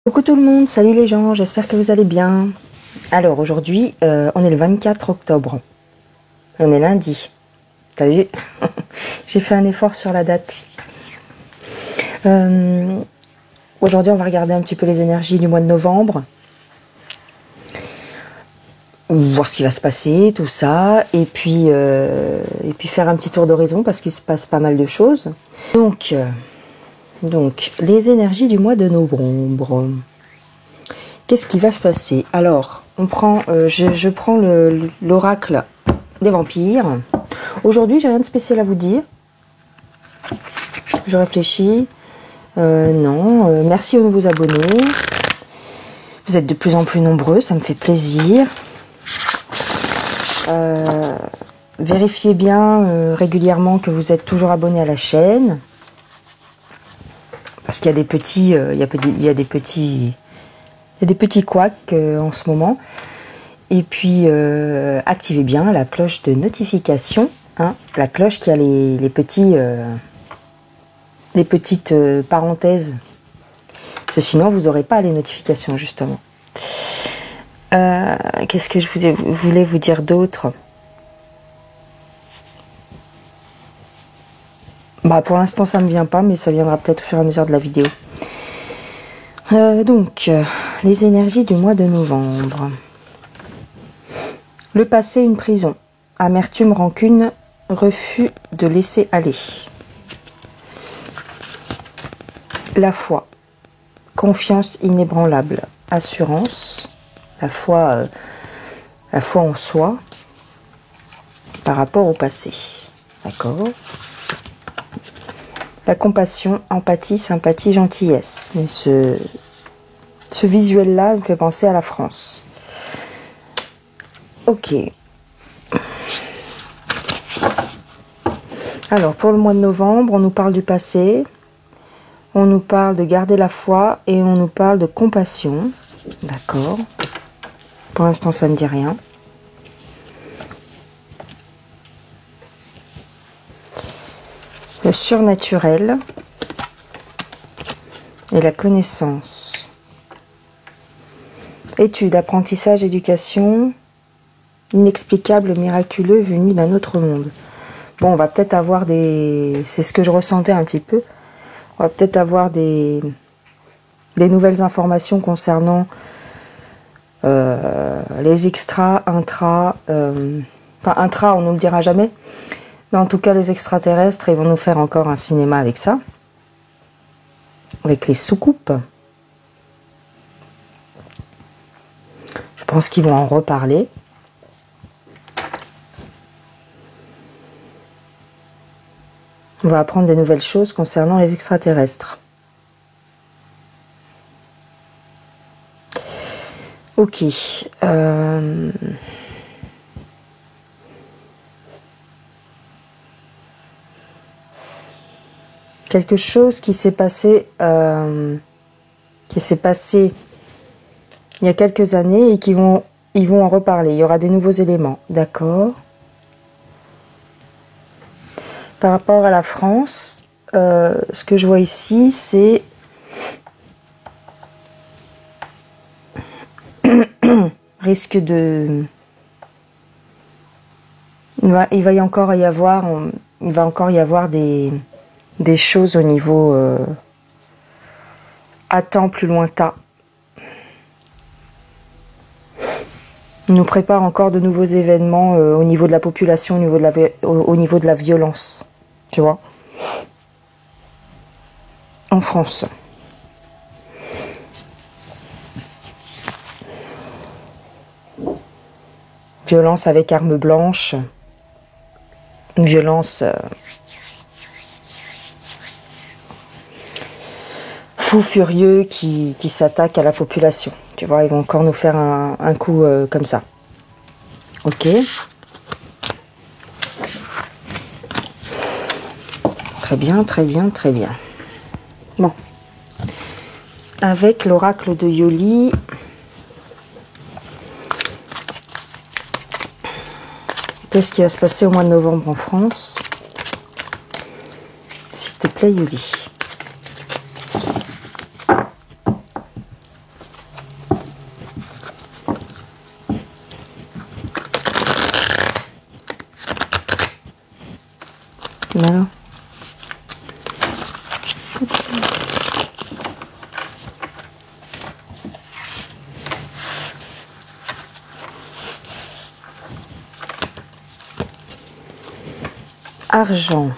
Coucou tout le monde, salut les gens, j'espère que vous allez bien. Alors aujourd'hui, on est le 24 octobre. On est lundi. T'as vu? J'ai fait un effort sur la date. Aujourd'hui, on va regarder un petit peu les énergies du mois de novembre. Voir ce qui va se passer, tout ça. Et puis faire un petit tour d'horizon parce qu'il se passe pas mal de choses. Donc, les énergies du mois de novembre. Qu'est-ce qui va se passer? Alors, on prend, je prends l'oracle des vampires. Aujourd'hui, j'ai rien de spécial à vous dire. Je réfléchis. Non. Merci aux nouveaux abonnés. Vous êtes de plus en plus nombreux, ça me fait plaisir. Vérifiez bien régulièrement que vous êtes toujours abonnés à la chaîne. Parce qu'il y a des petits, il y a des petits couacs en ce moment. Et puis activez bien la cloche de notification, hein, la cloche qui a les petites parenthèses. Parce que sinon vous n'aurez pas les notifications justement. Qu'est-ce que je voulais vous dire d'autre? Bah pour l'instant ça ne me vient pas, mais ça viendra peut-être au fur et à mesure de la vidéo. Les énergies du mois de novembre. Le passé, une prison. Amertume, rancune, refus de laisser aller. La foi. Confiance inébranlable. Assurance. La foi en soi par rapport au passé. D'accord? La compassion, empathie, sympathie, gentillesse. Mais ce visuel-là me fait penser à la France. Ok. Alors, pour le mois de novembre, on nous parle du passé. On nous parle de garder la foi et on nous parle de compassion. D'accord. Pour l'instant, ça ne me dit rien. Le surnaturel et la connaissance. Études, apprentissage, éducation, inexplicable, miraculeux, venu d'un autre monde. Bon, on va peut-être avoir des... C'est ce que je ressentais un petit peu. On va peut-être avoir des nouvelles informations concernant les extras, intra... Enfin, intra, on ne nous le dira jamais. Mais en tout cas, les extraterrestres, ils vont nous faire encore un cinéma avec ça. Avec les soucoupes. Je pense qu'ils vont en reparler. On va apprendre des nouvelles choses concernant les extraterrestres. Ok. Quelque chose qui s'est passé, il y a quelques années et ils vont en reparler. Il y aura des nouveaux éléments, d'accord. Par rapport à la France, ce que je vois ici, c'est risque de... Il va encore y avoir des choses au niveau à temps plus lointain. Il nous prépare encore de nouveaux événements au niveau de la population, au niveau de la violence, tu vois, en France. Violence avec arme blanche, une violence fou furieux qui s'attaque à la population. Tu vois, ils vont encore nous faire un coup comme ça. Ok. Très bien, très bien, très bien. Bon. Avec l'oracle de Yoli. Qu'est-ce qui va se passer au mois de novembre en France? S'il te plaît, Yoli. Alors. Argent,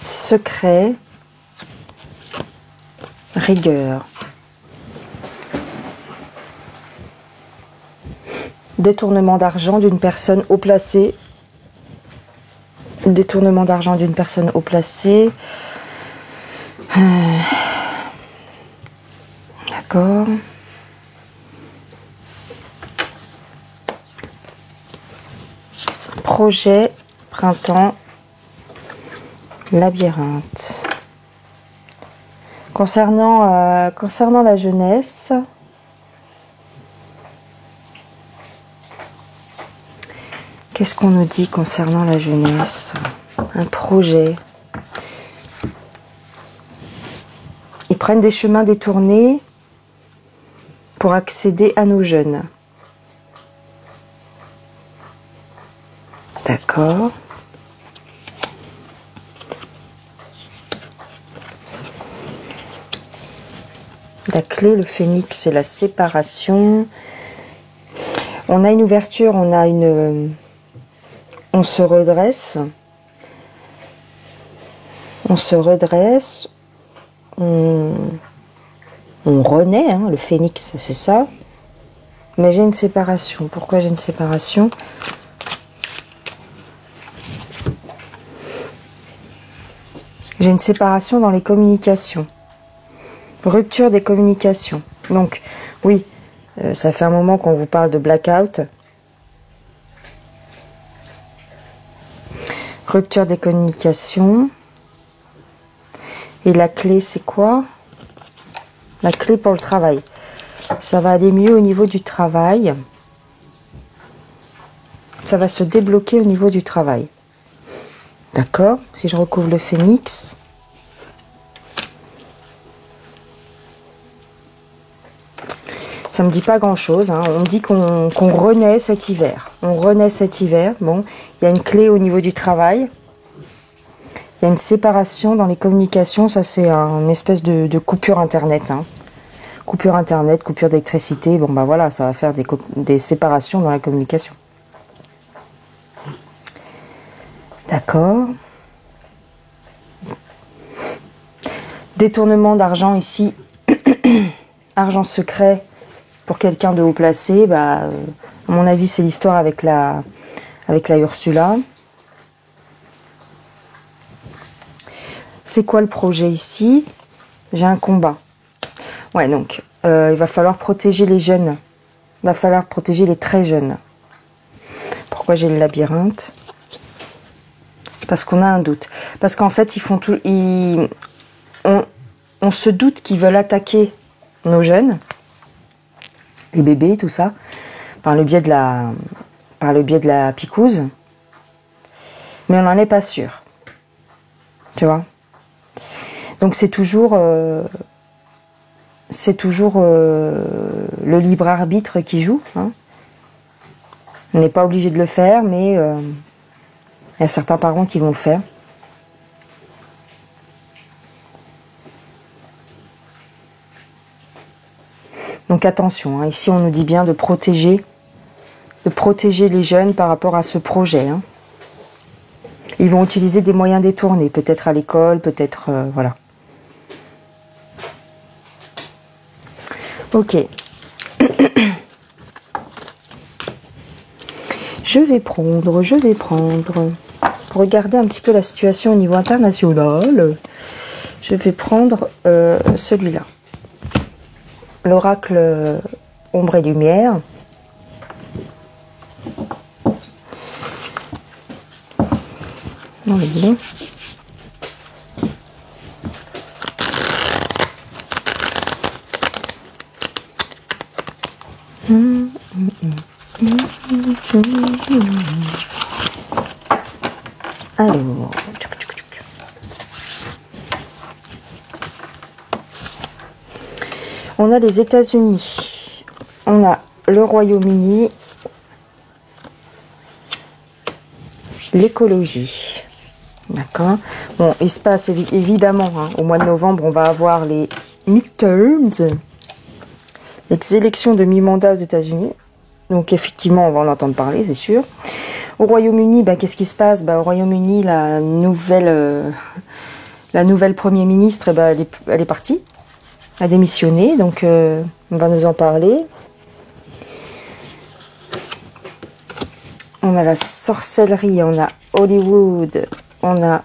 secret, rigueur, détournement d'argent d'une personne haut placée, détournement d'argent d'une personne haut placée, d'accord. Projet, printemps, labyrinthe. Concernant la jeunesse, qu'est-ce qu'on nous dit concernant la jeunesse? Un projet. Ils prennent des chemins détournés pour accéder à nos jeunes. D'accord. La clé, le phénix, c'est la séparation. On a une ouverture, on se redresse. On se redresse. On renaît, hein, le phénix, c'est ça. Mais j'ai une séparation. Pourquoi j'ai une séparation? J'ai une séparation dans les communications. Rupture des communications. Donc, oui, ça fait un moment qu'on vous parle de blackout. Rupture des communications. Et la clé, c'est quoi? La clé pour le travail. Ça va aller mieux au niveau du travail. Ça va se débloquer au niveau du travail. D'accord? Si je recouvre le phénix. Ça me dit pas grand chose, hein. On me dit qu'on renaît cet hiver. On renaît cet hiver. Bon, il y a une clé au niveau du travail. Il y a une séparation dans les communications. Ça, c'est une espèce de coupure internet, hein. Coupure internet, coupure d'électricité. Bon, bah voilà, ça va faire des séparations dans la communication. D'accord. Détournement d'argent ici. Argent secret pour quelqu'un de haut placé. Bah, à mon avis, c'est l'histoire avec la Ursula. C'est quoi le projet ici? J'ai un combat. Ouais, donc, il va falloir protéger les jeunes. Il va falloir protéger les très jeunes. Pourquoi j'ai le labyrinthe? Parce qu'on a un doute. Parce qu'en fait, on se doute qu'ils veulent attaquer nos jeunes, les bébés, tout ça, par le biais de la picouse. Mais on n'en est pas sûr. Tu vois? Donc c'est toujours le libre arbitre qui joue, hein. On n'est pas obligé de le faire, mais il y a certains parents qui vont le faire. Donc attention, hein, ici on nous dit bien de protéger les jeunes par rapport à ce projet, hein. Ils vont utiliser des moyens détournés, peut-être à l'école, peut-être... voilà. Ok. Je vais prendre, pour regarder un petit peu la situation au niveau international, je vais prendre celui-là. L'oracle ombre et lumière. Non, mais bon. Alors, on a les États-Unis, on a le Royaume-Uni, l'écologie. D'accord. Bon, il se passe évidemment, hein, au mois de novembre, on va avoir les midterms, les élections de mi-mandat aux États-Unis. Donc effectivement, on va en entendre parler, c'est sûr. Au Royaume-Uni, bah, qu'est-ce qui se passe? Bah, au Royaume-Uni, la nouvelle Premier ministre, bah, elle est partie, a démissionné, donc on va nous en parler. On a la sorcellerie, on a Hollywood, on a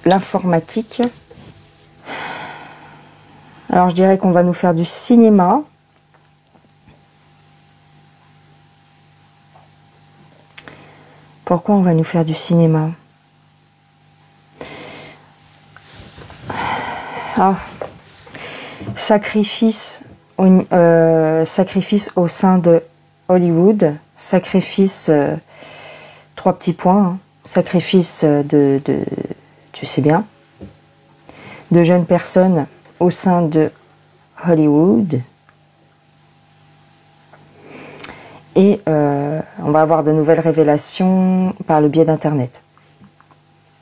l'informatique. Alors je dirais qu'on va nous faire du cinéma. Pourquoi on va nous faire du cinéma? Ah, sacrifice au sein de Hollywood. Sacrifice, 3 petits points. Hein. Sacrifice tu sais bien, de jeunes personnes au sein de Hollywood. Et on va avoir de nouvelles révélations par le biais d'Internet.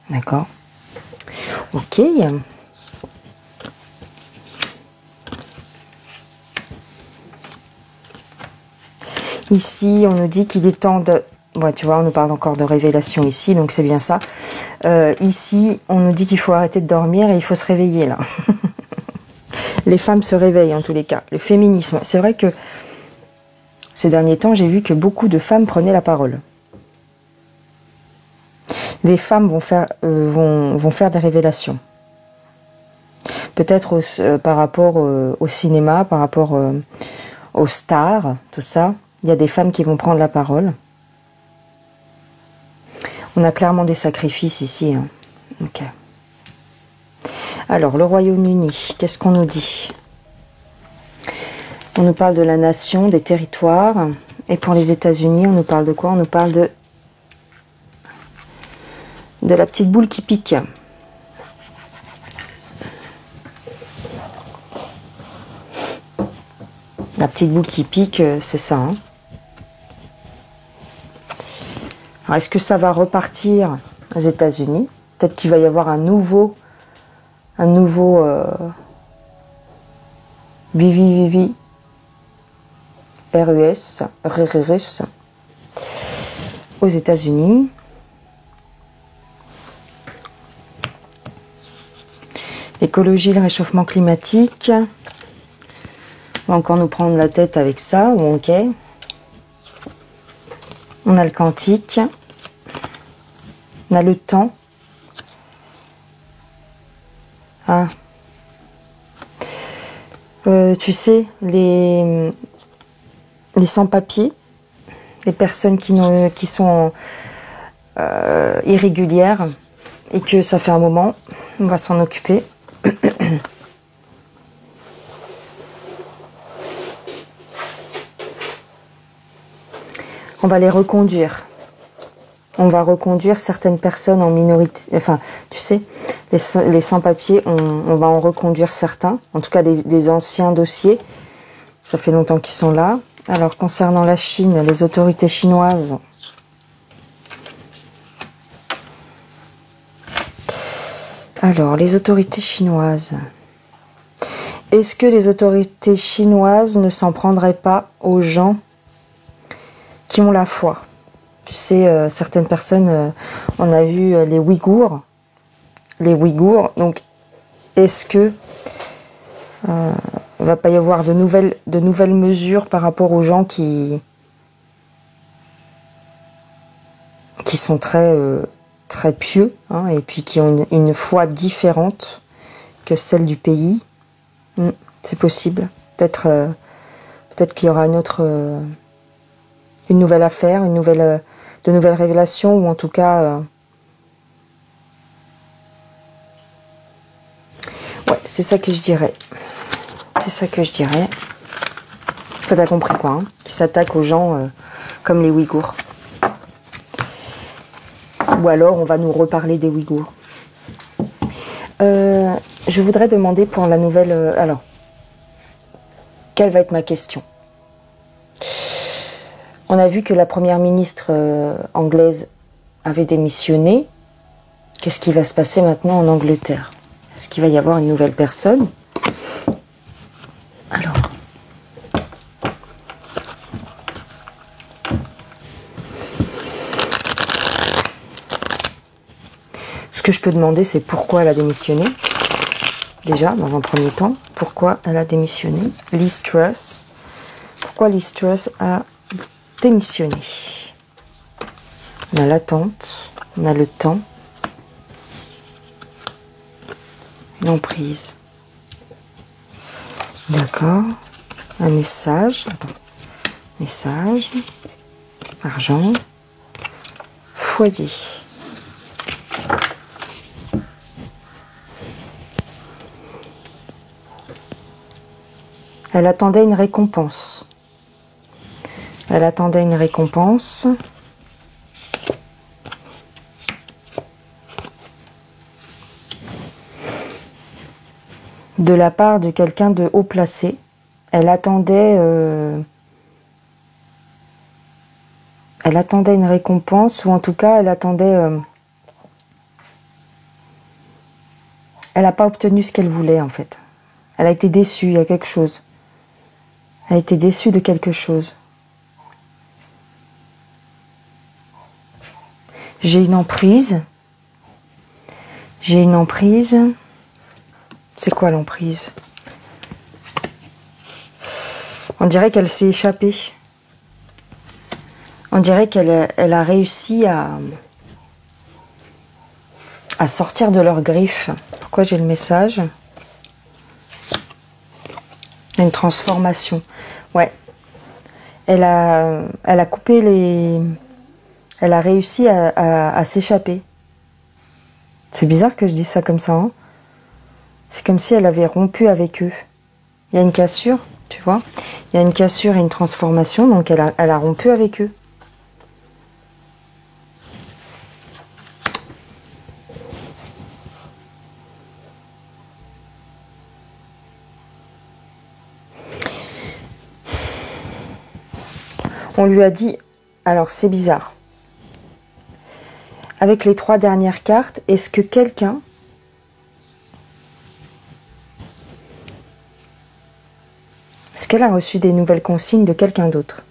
D'accord? Ok. Ici, on nous dit qu'il est temps de... Ouais, tu vois, on nous parle encore de révélation ici, donc c'est bien ça. Ici, on nous dit qu'il faut arrêter de dormir et il faut se réveiller, là. Les femmes se réveillent, en tous les cas. Le féminisme. C'est vrai que ces derniers temps, j'ai vu que beaucoup de femmes prenaient la parole. Des femmes vont faire des révélations. Peut-être par rapport au cinéma, par rapport aux stars, tout ça. Il y a des femmes qui vont prendre la parole. On a clairement des sacrifices ici. Hein. Ok. Alors, le Royaume-Uni, qu'est-ce qu'on nous dit? On nous parle de la nation, des territoires. Et pour les États-Unis, on nous parle de quoi? On nous parle de la petite boule qui pique. La petite boule qui pique, c'est ça. Hein. Alors, est-ce que ça va repartir aux États-Unis? Peut-être qu'il va y avoir un nouveau Vivi RUS aux États-Unis. Écologie, le réchauffement climatique. On va encore nous prendre la tête avec ça. Ok. On a le quantique. On a le temps. Ah. Tu sais, les sans-papiers, les personnes qui sont irrégulières et que ça fait un moment, on va s'en occuper. On va les reconduire. On va reconduire certaines personnes en minorité. Enfin, tu sais, les sans-papiers, on va en reconduire certains. En tout cas, des anciens dossiers. Ça fait longtemps qu'ils sont là. Alors, concernant la Chine, les autorités chinoises. Alors, les autorités chinoises. Est-ce que les autorités chinoises ne s'en prendraient pas aux gens qui ont la foi? Tu sais, certaines personnes, on a vu les Ouïghours. Les Ouïghours, donc, est-ce que va pas y avoir de nouvelles mesures par rapport aux gens qui sont très pieux, hein, et puis qui ont une foi différente que celle du pays? C'est possible. Peut-être qu'il y aura une nouvelle affaire, de nouvelles révélations, ou en tout cas... ouais, c'est ça que je dirais. C'est ça que je dirais. Enfin, t'as compris quoi, hein, qui s'attaquent aux gens comme les Ouïghours. Ou alors, on va nous reparler des Ouïghours. Je voudrais demander pour la nouvelle... alors, quelle va être ma question? On a vu que la première ministre anglaise avait démissionné. Qu'est-ce qui va se passer maintenant en Angleterre? Est-ce qu'il va y avoir une nouvelle personne? Alors. Ce que je peux demander, c'est pourquoi elle a démissionné. Déjà, dans un premier temps, pourquoi elle a démissionné. Liz Truss. Pourquoi Liz Truss a démissionné? On a l'attente, on a le temps, l'emprise. D'accord. Un message. Attends. Message. Argent. Foyer. Elle attendait une récompense. Elle attendait une récompense. De la part de quelqu'un de haut placé. Elle attendait une récompense, ou en tout cas, elle attendait... elle n'a pas obtenu ce qu'elle voulait, en fait. Elle a été déçue, il y a quelque chose. Elle a été déçue de quelque chose. J'ai une emprise. J'ai une emprise. C'est quoi l'emprise? On dirait qu'elle s'est échappée. On dirait qu'elle a réussi à sortir de leurs griffes. Pourquoi j'ai le message? Une transformation. Ouais. Elle a coupé les... Elle a réussi à s'échapper. C'est bizarre que je dise ça comme ça, hein. C'est comme si elle avait rompu avec eux. Il y a une cassure, tu vois. Il y a une cassure et une transformation, donc elle a rompu avec eux. On lui a dit, alors c'est bizarre. Avec les 3 dernières cartes, est-ce que quelqu'un... Est-ce qu'elle a reçu des nouvelles consignes de quelqu'un d'autre?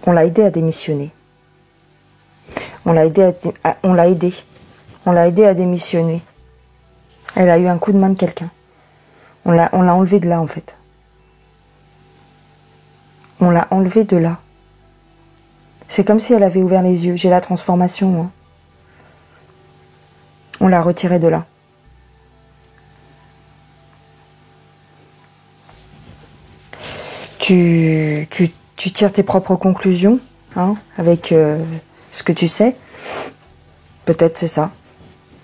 On l'a aidé à démissionner. On l'a aidé à démissionner. Elle a eu un coup de main de quelqu'un. On l'a enlevé de là, en fait. On l'a enlevé de là. C'est comme si elle avait ouvert les yeux. J'ai la transformation, moi. On l'a retiré de là. Tu tires tes propres conclusions, hein, avec ce que tu sais. Peut-être c'est ça.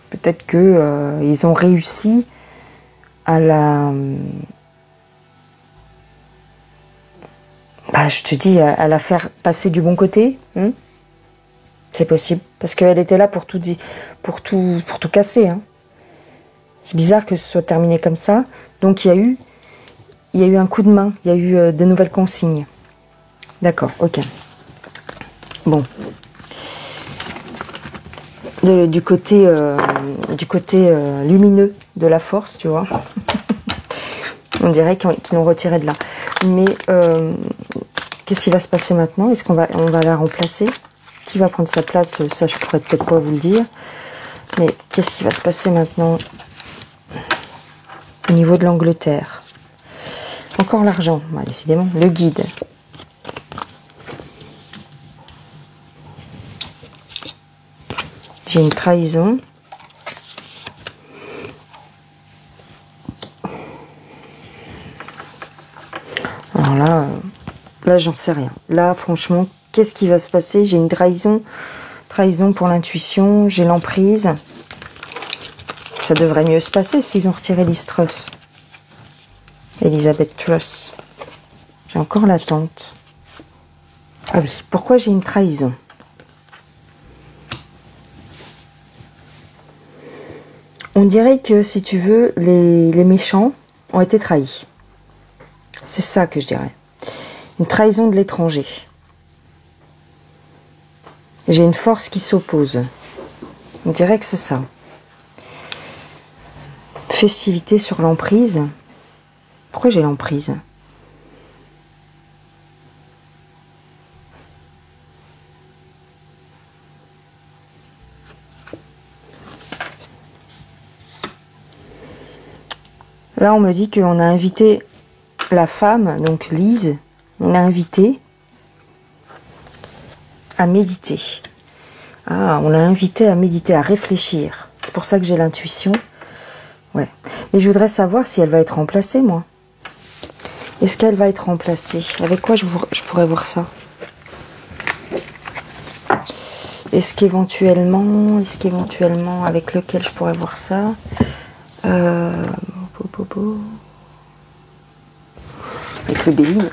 Peut-être que ils ont réussi à la... je te dis, à la faire passer du bon côté. Hein. C'est possible. Parce qu'elle était là pour tout casser. Hein. C'est bizarre que ce soit terminé comme ça. Donc il y a eu un coup de main. Il y a eu de nouvelles consignes. D'accord, ok. Bon. Du côté lumineux de la force, tu vois. On dirait qu'ils l'ont retiré de là. Mais qu'est-ce qui va se passer maintenant? Est-ce qu'on va la remplacer? Qui va prendre sa place? Ça, je pourrais peut-être pas vous le dire. Mais qu'est-ce qui va se passer maintenant au niveau de l'Angleterre? Encore l'argent, décidément. Le guide. J'ai une trahison. Alors là j'en sais rien. Là, franchement, qu'est-ce qui va se passer? J'ai une trahison. Trahison pour l'intuition. J'ai l'emprise. Ça devrait mieux se passer s'ils ont retiré Liz Truss. Elizabeth Truss. J'ai encore l'attente. Ah oui, pourquoi j'ai une trahison? On dirait que, si tu veux, les méchants ont été trahis. C'est ça que je dirais. Une trahison de l'étranger. J'ai une force qui s'oppose. On dirait que c'est ça. Festivité sur l'emprise. Pourquoi j'ai l'emprise? Là, on me dit qu'on a invité la femme, donc Lise, on l'a invitée à méditer. Ah, on l'a invitée à méditer, à réfléchir. C'est pour ça que j'ai l'intuition. Ouais. Mais je voudrais savoir si elle va être remplacée, moi. Est-ce qu'elle va être remplacée? Avec quoi je pourrais voir ça? Est-ce qu'éventuellement, avec lequel je pourrais voir ça? Avec le Béline.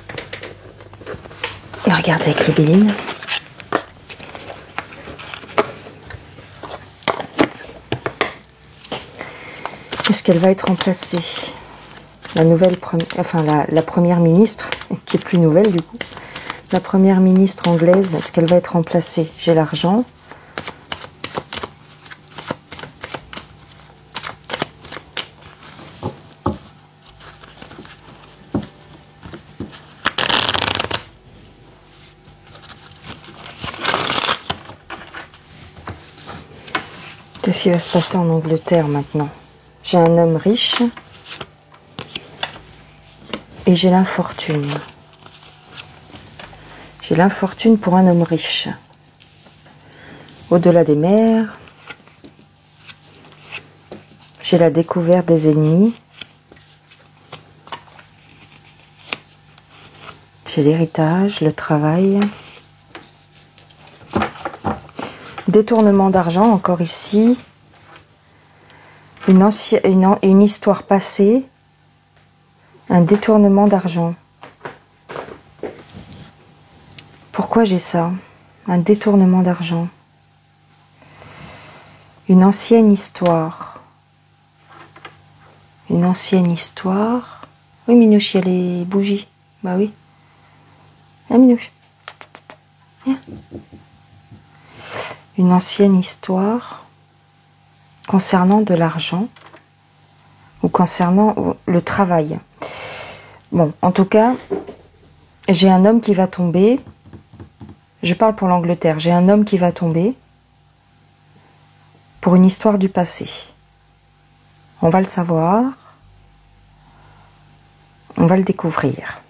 Et regardez avec le Béline. Est-ce qu'elle va être remplacée? La nouvelle la première ministre, qui est plus nouvelle du coup. La première ministre anglaise, est-ce qu'elle va être remplacée? J'ai l'argent. Qu'est-ce qui va se passer en Angleterre maintenant? J'ai un homme riche et j'ai l'infortune. J'ai l'infortune pour un homme riche. Au-delà des mers, j'ai la découverte des ennemis. J'ai l'héritage, le travail. Détournement d'argent, encore ici. Une histoire passée. Un détournement d'argent. Pourquoi j'ai ça? Un détournement d'argent. Une ancienne histoire. Une ancienne histoire. Oui, Minouche, il y a les bougies. Bah oui. Ah, Minouche. Viens. Une ancienne histoire concernant de l'argent ou concernant le travail. Bon, en tout cas, j'ai un homme qui va tomber. Je parle pour l'Angleterre. J'ai un homme qui va tomber pour une histoire du passé. On va le savoir. On va le découvrir.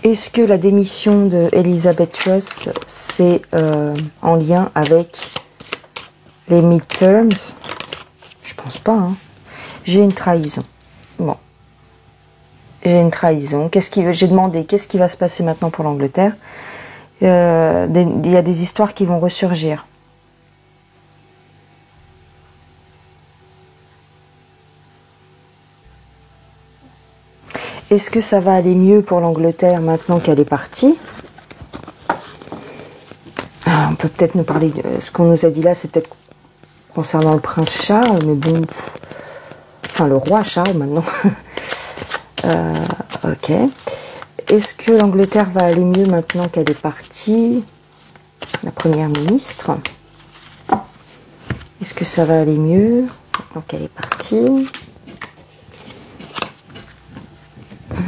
Est-ce que la démission de Elizabeth Truss, c'est en lien avec les midterms? Je pense pas. Hein. J'ai une trahison. Bon. J'ai une trahison. J'ai demandé qu'est-ce qui va se passer maintenant pour l'Angleterre. Il y a des histoires qui vont ressurgir. Est-ce que ça va aller mieux pour l'Angleterre maintenant qu'elle est partie? On peut peut-être nous parler de ce qu'on nous a dit là, c'est peut-être concernant le prince Charles, mais bon, enfin le roi Charles maintenant. Ok. Est-ce que l'Angleterre va aller mieux maintenant qu'elle est partie? La première ministre. Est-ce que ça va aller mieux maintenant qu'elle est partie?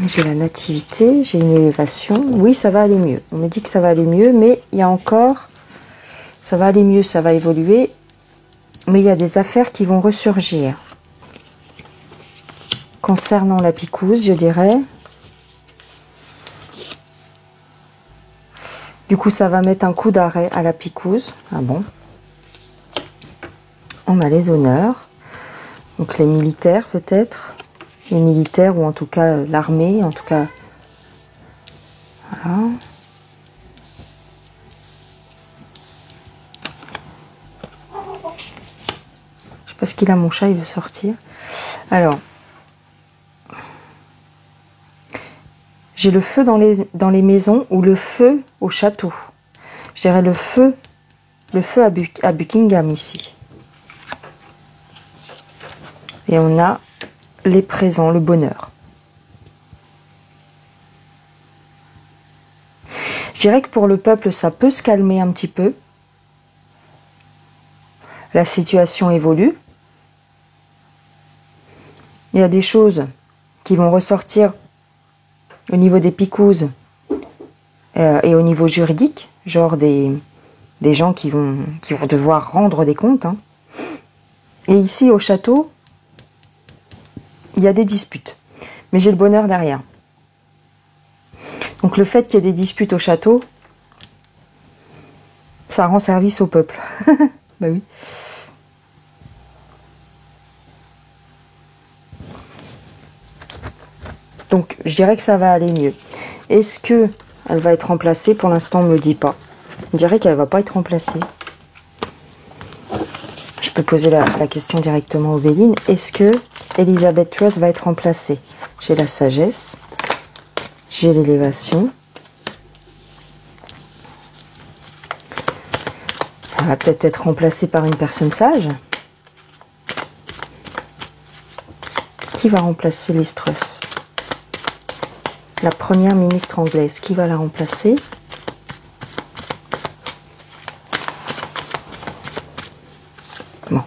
J'ai la nativité, j'ai une élévation. Oui, ça va aller mieux. On me dit que ça va aller mieux, mais il y a encore... Ça va aller mieux, ça va évoluer. Mais il y a des affaires qui vont ressurgir. Concernant la picouse, je dirais. Du coup, ça va mettre un coup d'arrêt à la picouse. Ah bon? On a les honneurs. Donc les militaires peut-être. Les militaires ou en tout cas l'armée. En tout cas. Voilà. Je sais pas ce qu'il a, mon chat, il veut sortir. Alors. J'ai le feu dans les maisons ou le feu au château. Je dirais le feu à Buckingham ici. Et on a les présents, le bonheur. Je dirais que pour le peuple, ça peut se calmer un petit peu. La situation évolue. Il y a des choses qui vont ressortir au niveau des picouses et au niveau juridique, genre des gens qui vont devoir rendre des comptes. Hein. Et ici, au château, il y a des disputes. Mais j'ai le bonheur derrière. Donc le fait qu'il y ait des disputes au château, ça rend service au peuple. Bah oui. Donc je dirais que ça va aller mieux. Est-ce que elle va être remplacée? Pour l'instant, on ne me le dit pas. Je dirais qu'elle ne va pas être remplacée. Je peux poser la question directement aux Vélines. Est-ce que Elizabeth Truss va être remplacée? J'ai la sagesse. J'ai l'élévation. Elle va peut-être être remplacée par une personne sage. Qui va remplacer Liz Truss? La première ministre anglaise. Qui va la remplacer? Bon.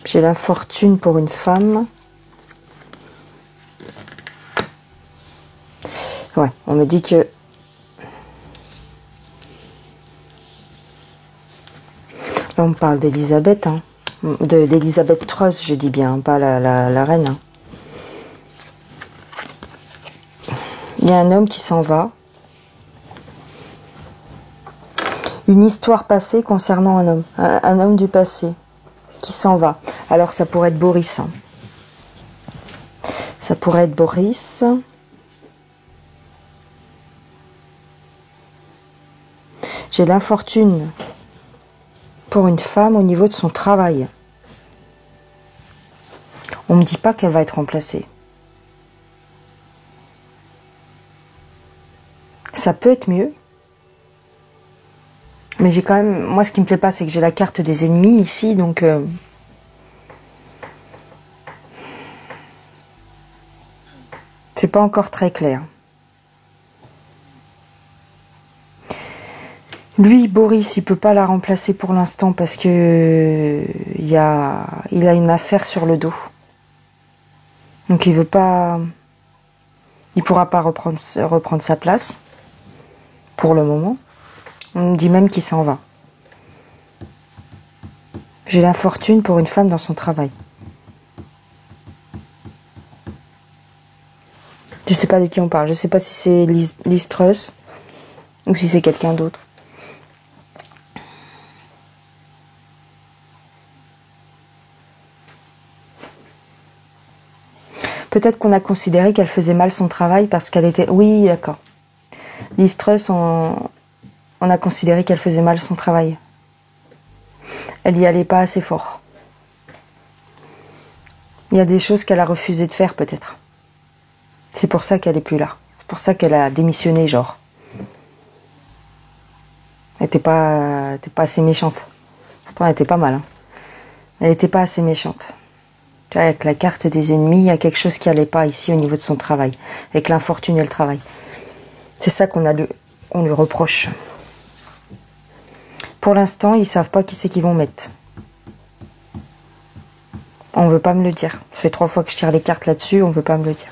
J'ai la fortune pour une femme. Ouais, on me dit que... Là, on parle d'Elisabeth, hein. D'Elisabeth Truss, je dis bien, pas la reine. Hein. Il y a un homme qui s'en va. Une histoire passée concernant un homme. Un homme du passé qui s'en va. Alors, ça pourrait être Boris. Hein. Ça pourrait être Boris. J'ai l'infortune pour une femme au niveau de son travail. On ne me dit pas qu'elle va être remplacée. Ça peut être mieux. Mais j'ai quand même... Moi, ce qui me plaît pas, c'est que j'ai la carte des ennemis ici, donc... c'est pas encore très clair. Lui, Boris, il peut pas la remplacer pour l'instant parce que il a une affaire sur le dos. Donc il veut pas... Il pourra pas reprendre sa place pour le moment. On me dit même qu'il s'en va. J'ai l'infortune pour une femme dans son travail. Je sais pas de qui on parle. Je sais pas si c'est Liz Truss ou si c'est quelqu'un d'autre. Peut-être qu'on a considéré qu'elle faisait mal son travail parce qu'elle était... Oui, d'accord. Liz Truss, on a considéré qu'elle faisait mal son travail. Elle y allait pas assez fort. Il y a des choses qu'elle a refusé de faire, peut-être. C'est pour ça qu'elle est plus là. C'est pour ça qu'elle a démissionné, genre. Elle était pas assez méchante. Pourtant, elle était pas mal. Hein. Elle était pas assez méchante. Tu vois, avec la carte des ennemis, il y a quelque chose qui allait pas ici au niveau de son travail. Avec l'infortune et le travail. C'est ça qu'on lui reproche. Pour l'instant, ils savent pas qui c'est qu'ils vont mettre. On veut pas me le dire. Ça fait 3 fois que je tire les cartes là-dessus, on veut pas me le dire.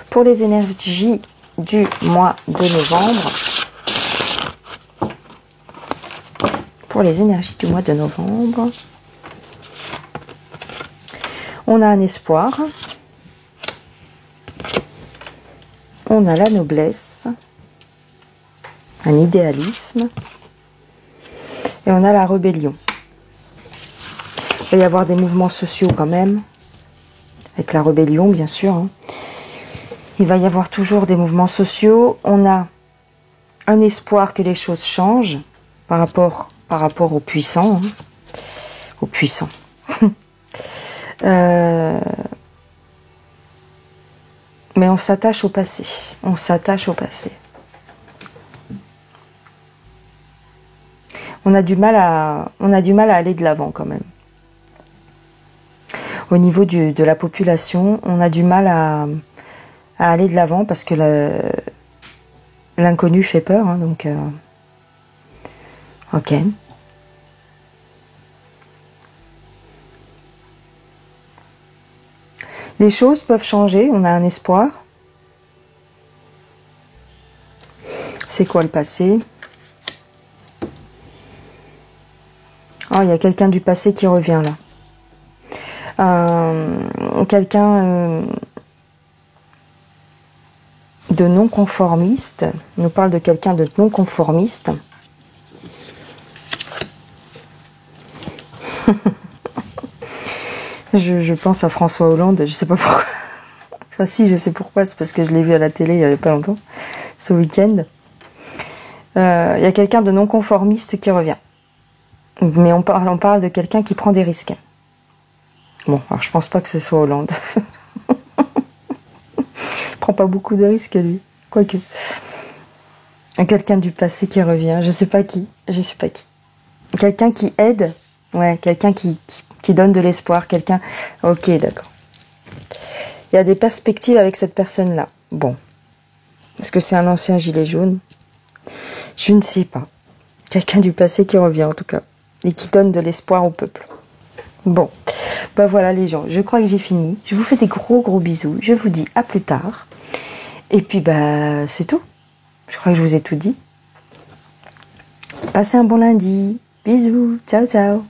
Pour les énergies du mois de novembre. Pour les énergies du mois de novembre. On a un espoir. On a la noblesse. Un idéalisme. Et on a la rébellion. Il va y avoir des mouvements sociaux quand même. Avec la rébellion, bien sûr. Hein. Il va y avoir toujours des mouvements sociaux. On a un espoir que les choses changent par rapport aux puissants. Hein. Aux puissants. Mais on s'attache au passé. On s'attache au passé. on a du mal à aller de l'avant quand même. Au niveau de la population, on a du mal à aller de l'avant parce que l'inconnu fait peur, hein, donc ok. Les choses peuvent changer, on a un espoir. C'est quoi le passé? Oh, il y a quelqu'un du passé qui revient là. Quelqu'un de non-conformiste. On nous parle de quelqu'un de non-conformiste. je pense à François Hollande, je sais pas pourquoi. Enfin si, je sais pourquoi, c'est parce que je l'ai vu à la télé il y a pas longtemps, ce week-end. Il y a quelqu'un de non-conformiste qui revient. Mais on parle de quelqu'un qui prend des risques. Bon, alors je pense pas que ce soit Hollande. Il prend pas beaucoup de risques, lui. Quoique. Quelqu'un du passé qui revient. Je sais pas qui. Je sais pas qui. Quelqu'un qui aide. Ouais, quelqu'un qui donne de l'espoir. Quelqu'un... Ok, d'accord. Il y a des perspectives avec cette personne-là. Bon. Est-ce que c'est un ancien gilet jaune? Je ne sais pas. Quelqu'un du passé qui revient, en tout cas. Et qui donne de l'espoir au peuple. Bon. Bah voilà les gens. Je crois que j'ai fini. Je vous fais des gros bisous. Je vous dis à plus tard. Et puis bah c'est tout. Je crois que je vous ai tout dit. Passez un bon lundi. Bisous. Ciao ciao.